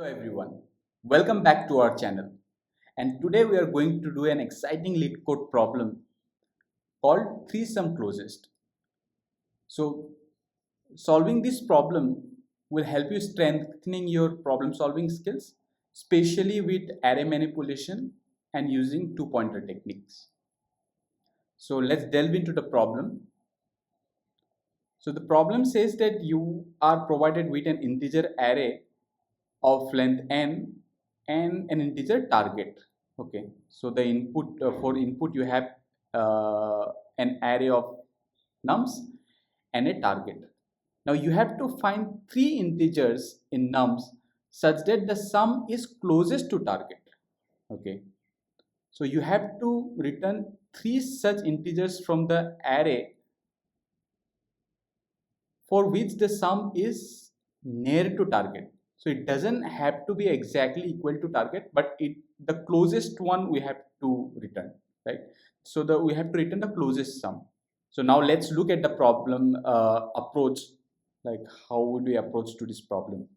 everyone, welcome back to our channel. And today we are going to do an exciting LeetCode problem called three-sum closest. So solving this problem will help you strengthening your problem solving skills, especially with array manipulation and using two-pointer techniques. So let's delve into the problem. So the problem says that you are provided with an integer array of length n and an integer target. Okay, so the input for input you have an array of nums and a target. Now you have to find three integers in nums such that the sum is closest to target. Okay, so you have to return three such integers from the array for which the sum is near to target. So it doesn't have to be exactly equal to target, but the closest one we have to return, right? So we have to return the closest sum. So now let's look at the problem approach, like how would we approach to this problem.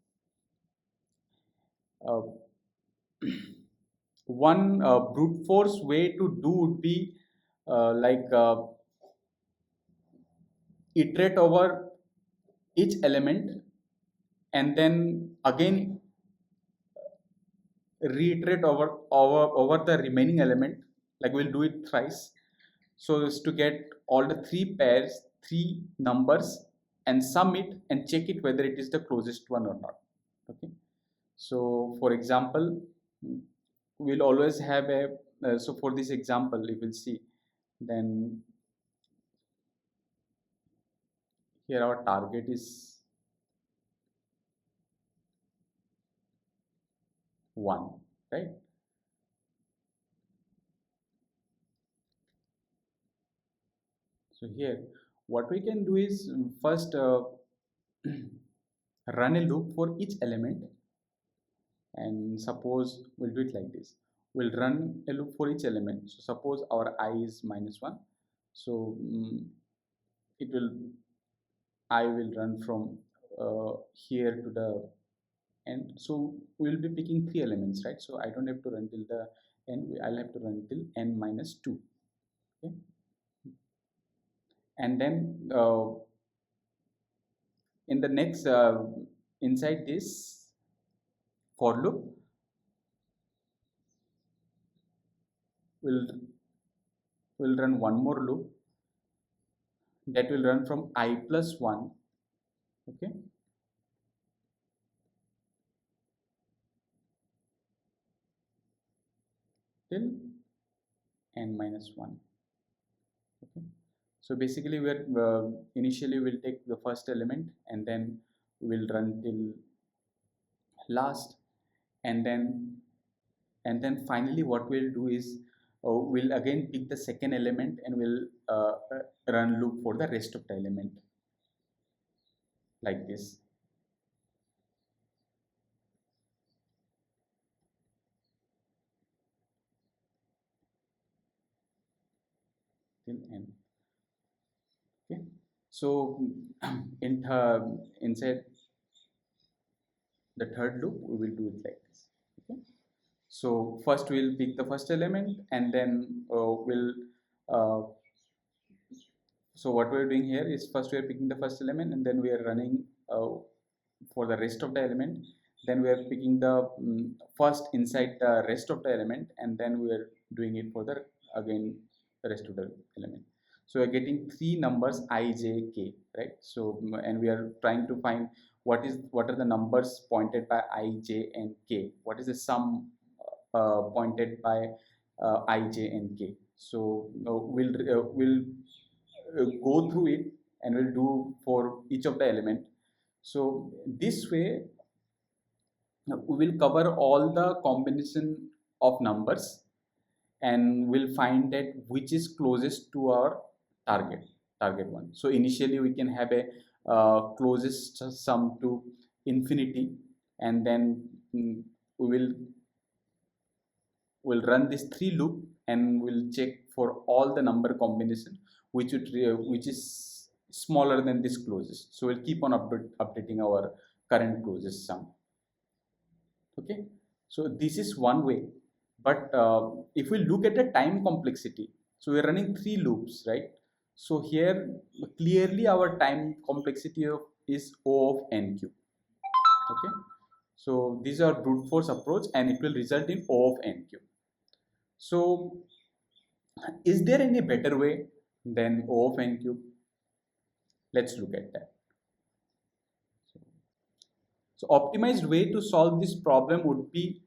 Uh, one brute force way to do would be iterate over each element and then again reiterate over the remaining element, like we'll do it thrice, so as to get all the three numbers and sum it and check it whether it is the closest one or not. Okay, so for example, we'll always have a so for this example you will see, then here our target is 1, right? So here what we can do is first run a loop for each element, and suppose we'll do it like this. We'll run a loop for each element. So suppose our I is -1, so it will I will run from here to the end. So we'll be picking three elements, right? So I don't have to run till the end. I'll have to run till n-2. Okay, and then in the next inside this for loop, we'll run one more loop that will run from I plus 1. Okay, till n-1. Okay, so basically we're initially we'll take the first element and then we'll run till last, and then finally what we'll do is we'll again pick the second element and we'll run loop for the rest of the element like this. Till n. Okay, so inside the third loop we will do it like this. Okay, so first we'll pick the first element and then so what we're doing here is first we are picking the first element and then we are running for the rest of the element, then we are picking the first inside the rest of the element, and then we are doing it for the again the rest of the element. So we're getting three numbers I, j, k, right? So and we are trying to find what are the numbers pointed by I, j, and k. What is the sum pointed by I, j, and k? So we'll go through it and we'll do for each of the element. So this way we will cover all the combination of numbers and we'll find that which is closest to our target one. So initially we can have a closest sum to infinity, and then we'll run this three loop and we'll check for all the number combination which is smaller than this closest. So we'll keep on updating our current closest sum. Okay, so this is one way. But if we look at the time complexity, so we're running 3 loops, right? So here clearly our time complexity is O of n cube. Okay, so these are brute force approach and it will result in O of n cube. So is there any better way than O of n cube? Let's look at that. So optimized way to solve this problem would be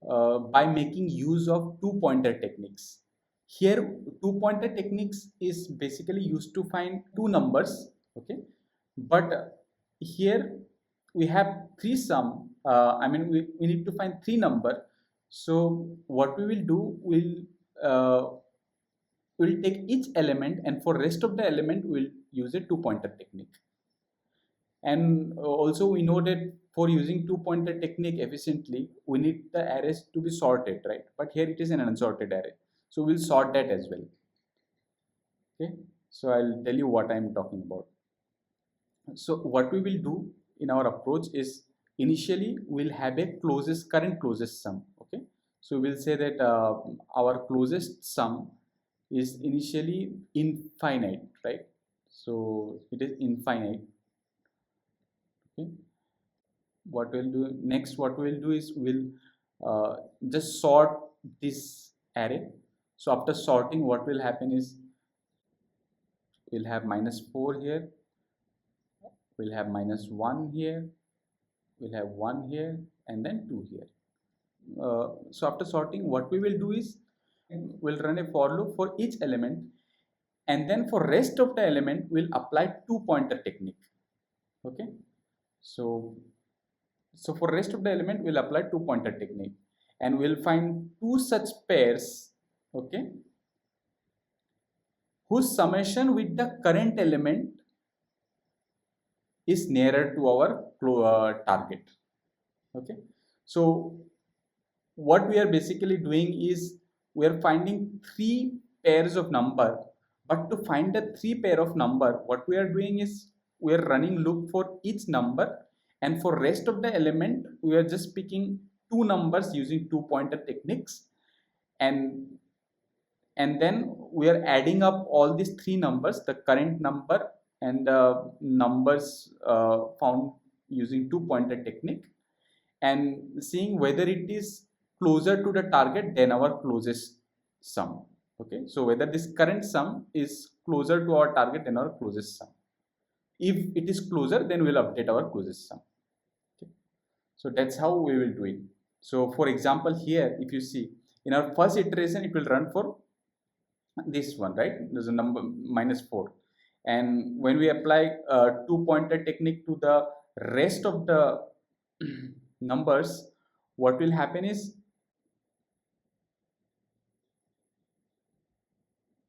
by making use of two-pointer techniques. Here, two-pointer techniques is basically used to find two numbers, okay? But here we have three sum. We need to find three number. So what we will do, we'll take each element, and for rest of the element, we'll use a two-pointer technique. And also we know that for using two-pointer technique efficiently, we need the arrays to be sorted, right? But here it is an unsorted array. So we'll sort that as well. Okay, so I'll tell you what I'm talking about. So what we will do in our approach is initially we'll have a current closest sum. Okay, so we'll say that our closest sum is initially infinite, right? So it is infinite. Okay, what we'll do next, what we'll do is we'll just sort this array. So after sorting, what will happen is we'll have -4 here, we'll have -1 here, we'll have 1 here, and then 2 here. So after sorting, what we will do is we'll run a for loop for each element, and then for rest of the element we'll apply two-pointer technique. Okay, so for rest of the element we'll apply two-pointer technique, and we'll find two such pairs, okay, whose summation with the current element is nearer to our target. Okay, so what we are basically doing is we are finding three pairs of number, but to find the three pair of number, what we are doing is we are running loop for each number, and for rest of the element we are just picking two numbers using two-pointer techniques, and then we are adding up all these three numbers, the current number and the numbers found using two-pointer technique, and seeing whether it is closer to the target than our closest sum. Okay, so whether this current sum is closer to our target than our closest sum. If it is closer, then we'll update our closest sum. Okay, so that's how we will do it. So for example, here if you see in our first iteration, it will run for this one, right? There's a number -4, and when we apply two-pointer technique to the rest of the numbers, what will happen is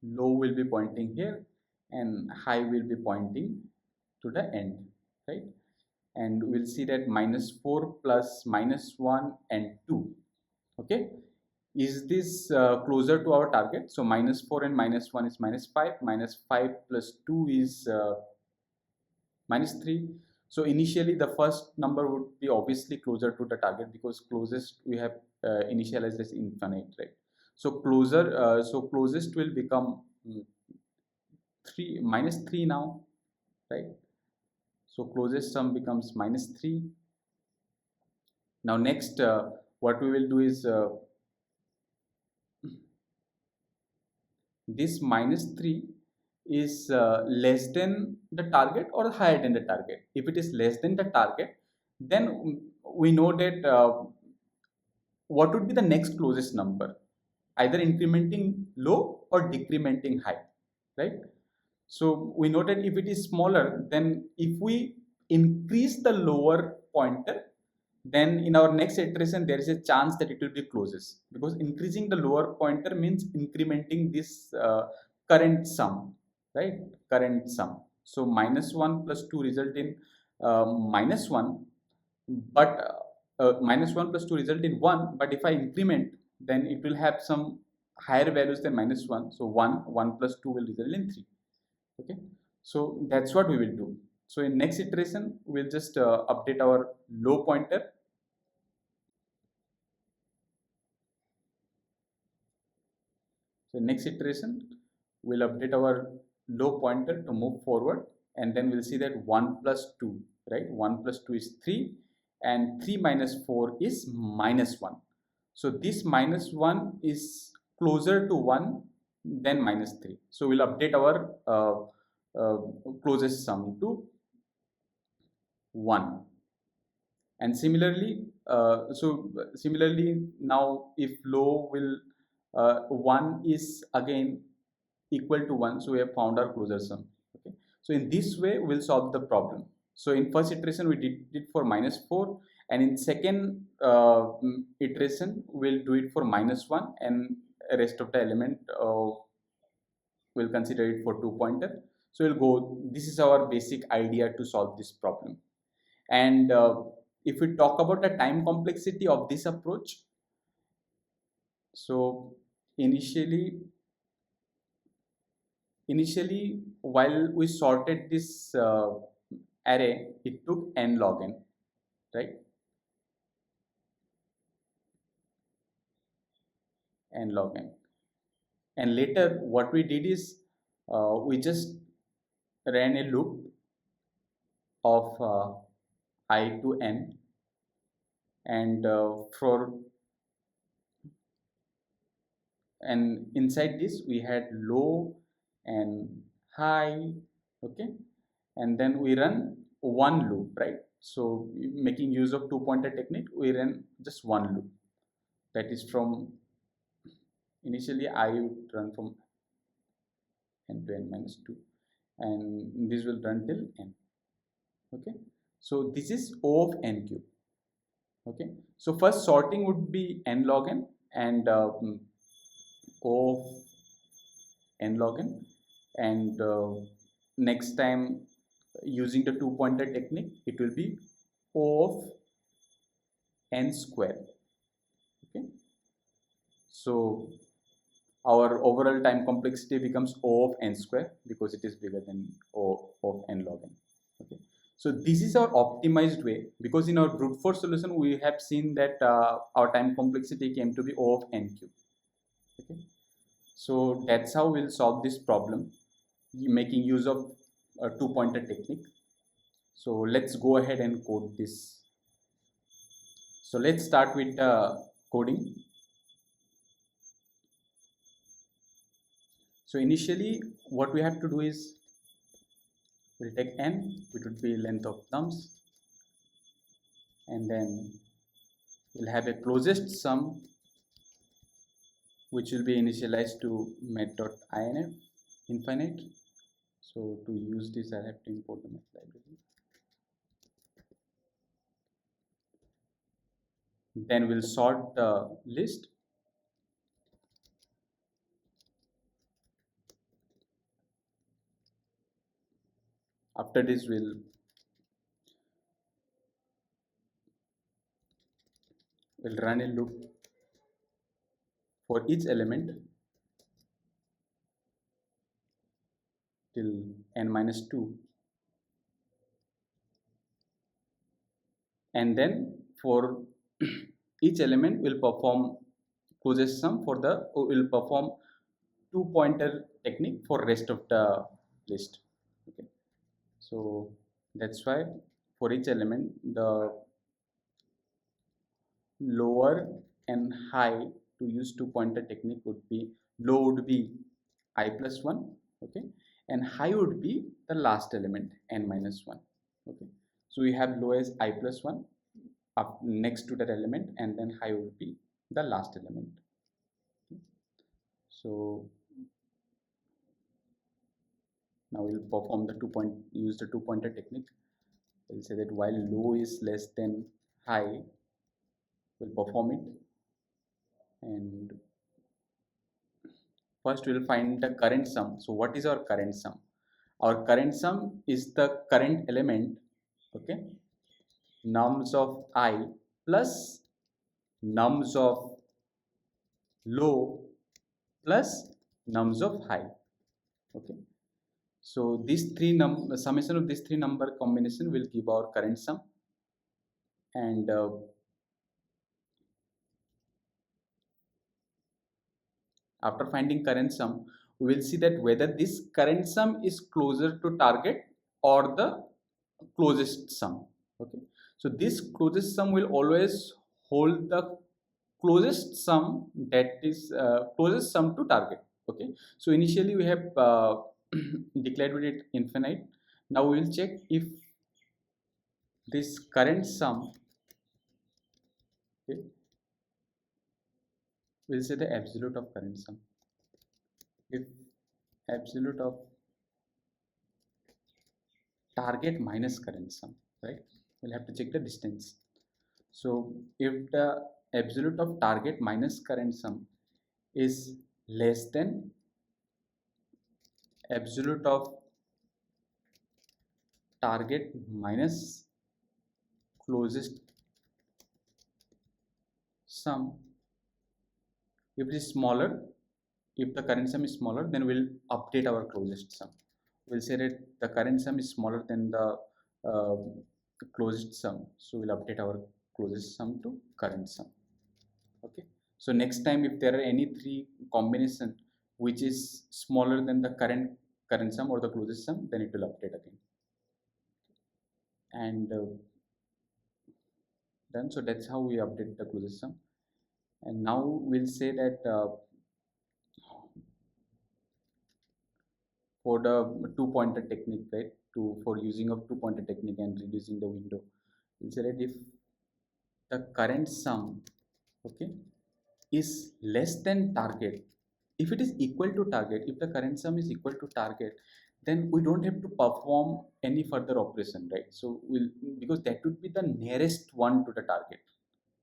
low will be pointing here and high will be pointing to the end, right? And we'll see that -4 plus -1 and 2. Okay, is this closer to our target? So -4 and -1 is -5, -5 plus 2 is -3. So initially the first number would be obviously closer to the target because closest we have initialized as infinite, right? So closest will become 3 -3 now, right? So closest sum becomes -3. Now next what we will do is this -3 is less than the target or higher than the target. If it is less than the target, then we know that what would be the next closest number, either incrementing low or decrementing high, right? So we know that if it is smaller, then if we increase the lower pointer, then in our next iteration there is a chance that it will be closest, because increasing the lower pointer means incrementing this current sum, right? Current sum. So -1 plus 2 result in -1, but -1 plus 2 result in 1, but if I increment, then it will have some higher values than -1. So 1 plus 2 will result in 3. Okay, so that's what we will do. So in next iteration we'll just update our low pointer, So next iteration, we'll update our low pointer to move forward, and then we'll see that 1 plus 2, right? 1 plus 2 is 3, and 3 minus 4 is minus 1. So this minus 1 is closer to 1 than minus 3. So we'll update our closest sum to 1. And similarly, now if low will 1 is again equal to 1, so we have found our closure sum. Okay, so in this way we'll solve the problem. So in first iteration we did it for minus 4, and in second iteration we'll do it for minus 1, and rest of the element we'll consider it for 2 pointer. So we'll go, this is our basic idea to solve this problem. And if we talk about the time complexity of this approach, so initially while we sorted this array, it took n log n, right? N log n. And later what we did is we just ran a loop of I to n, and inside this we had low and high, okay, and then we run one loop, right? So making use of 2-pointer technique, we ran just one loop, that is from initially I would run from n to n minus 2, and this will run till n. Okay, so this is O of n cube. Okay, so first sorting would be n log n, and O of n log n, and next time using the 2-pointer technique, it will be O of n square. Okay, so our overall time complexity becomes O of n square because it is bigger than O of n log n. Okay, so this is our optimized way, because in our brute force solution we have seen that our time complexity came to be O of n cube. Okay, so that's how we'll solve this problem making use of a 2-pointer technique. So let's go ahead and code this. So let's start with coding. So initially what we have to do is we'll take n, which would be length of thumbs, and then we'll have a closest sum which will be initialized to met.inf infinite. So to use this I have to import the met library. Then we'll sort the list. After this we'll run a loop for each element till n minus 2, and then for each element will perform closest sum for the will perform 2-pointer technique for rest of the list. Okay, so that's why for each element the lower and high to use 2-pointer technique would be, low would be I plus 1, okay, and high would be the last element n minus 1. Okay, so we have low as I plus 1 up next to that element, and then high would be the last element. Okay. So now we'll perform the use the 2-pointer technique. We'll say that while low is less than high, we'll perform it, and first we'll find the current sum. So what is our current sum? Our current sum is the current element, okay, nums of I plus nums of low plus nums of high. Okay, so these three summation of these three number combination will give our current sum, and After finding current sum, we will see that whether this current sum is closer to target or the closest sum. Okay, so this closest sum will always hold the closest sum, that is closest sum to target. Okay, so initially we have declared with it infinite. Now we will check if this current sum, okay, we'll say the absolute of current sum. If absolute of target minus current sum, right? We'll have to check the distance. So if the absolute of target minus current sum is less than absolute of target minus closest sum, if it is smaller, if the current sum is smaller, then we'll update our closest sum. We'll say that the current sum is smaller than the closest sum, so we'll update our closest sum to current sum. Okay, so next time if there are any three combination which is smaller than the current sum or the closest sum, then it will update again. And done. So that's how we update the closest sum. And now we'll say that for the two-pointer technique, right? For using of two-pointer technique and reducing the window, we'll say that if the current sum, okay, is less than target, if it is equal to target, if the current sum is equal to target, then we don't have to perform any further operation, right? So we'll, because that would be the nearest one to the target.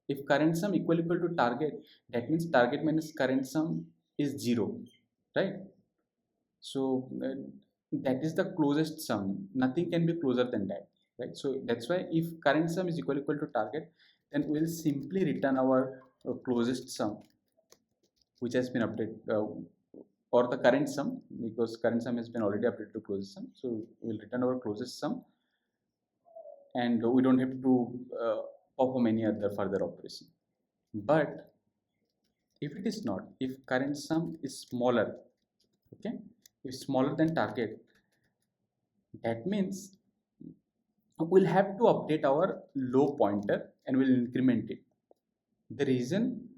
If current sum equal to target, that means target minus current sum is 0, right? So that is the closest sum. Nothing can be closer than that, right? So that's why if current sum is equal to target, then we'll simply return our closest sum, which has been updated, or the current sum, because current sum has been already updated to closest sum. So we'll return our closest sum, and we don't have to perform any other further operation. But if it is not, if current sum is smaller, okay, if smaller than target, that means we'll have to update our low pointer and we'll increment it. The reason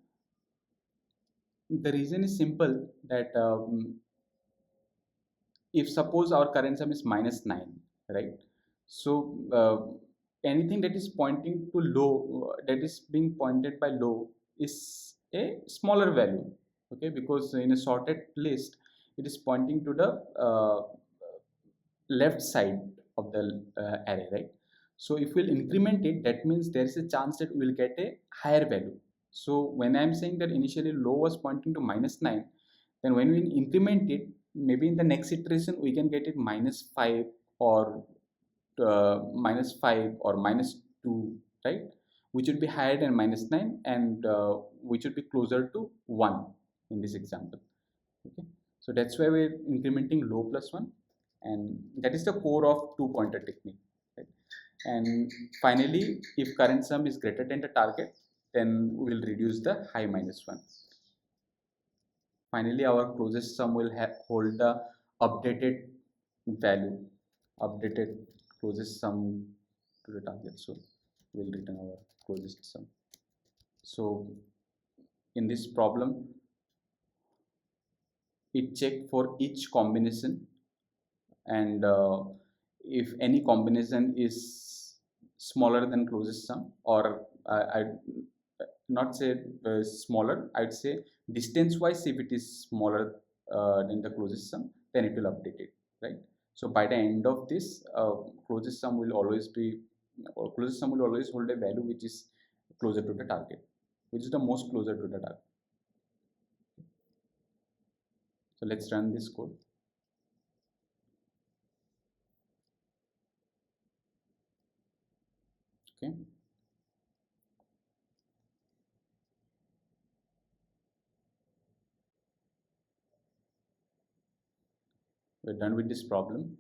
is simple, that if suppose our current sum is -9, right? So anything that is pointing to low, that is being pointed by low, is a smaller value, okay, because in a sorted list it is pointing to the left side of the array, right? So if we'll increment it, that means there is a chance that we will get a higher value. So when I'm saying that initially low was pointing to -9, then when we increment it, maybe in the next iteration we can get it -5 or -5 or -2, right? Which would be higher than -9, and which would be closer to 1 in this example. Okay, so that's why we're incrementing low plus 1, and that is the core of two-pointer technique, right? And finally, if current sum is greater than the target, then we will reduce the high -1. Finally, our closest sum will hold the updated value, updated closest sum to the target. So we'll return our closest sum. So in this problem, it checked for each combination, and if any combination is smaller than closest sum, or I'd not say smaller, I'd say distance wise, if it is smaller than the closest sum, then it will update it, right? So by the end of this, closest sum will always be, or closest sum will always hold a value which is closer to the target, which is the most closer to the target. So let's run this code. Okay. We're done with this problem.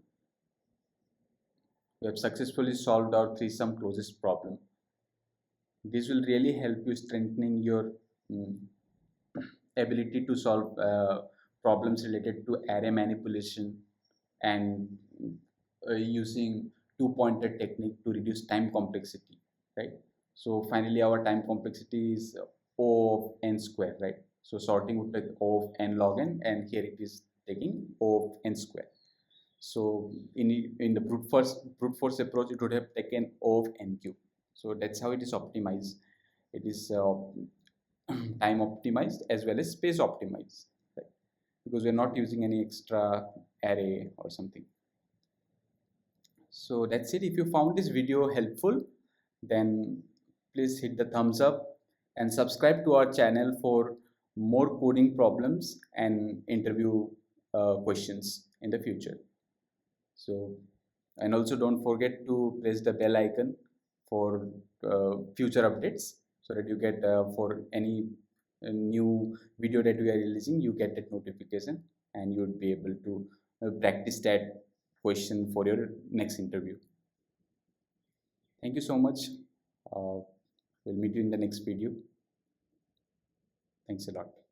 We have successfully solved our three-sum closest problem. This will really help you strengthening your ability to solve problems related to array manipulation and using two-pointer technique to reduce time complexity, right? So finally, our time complexity is O of n square, right? So sorting would take O of n log n, and here it is taking O of n square. So in the brute force approach, it would have taken O of n cube. So that's how it is optimized. It is time optimized as well as space optimized, right? Because we're not using any extra array or something. So that's it. If you found this video helpful, then please hit the thumbs up and subscribe to our channel for more coding problems and interview questions in the future. So, and also don't forget to press the bell icon for future updates, so that you get for any new video that we are releasing, you get that notification and you would be able to practice that question for your next interview. Thank you so much. We'll meet you in the next video. Thanks a lot.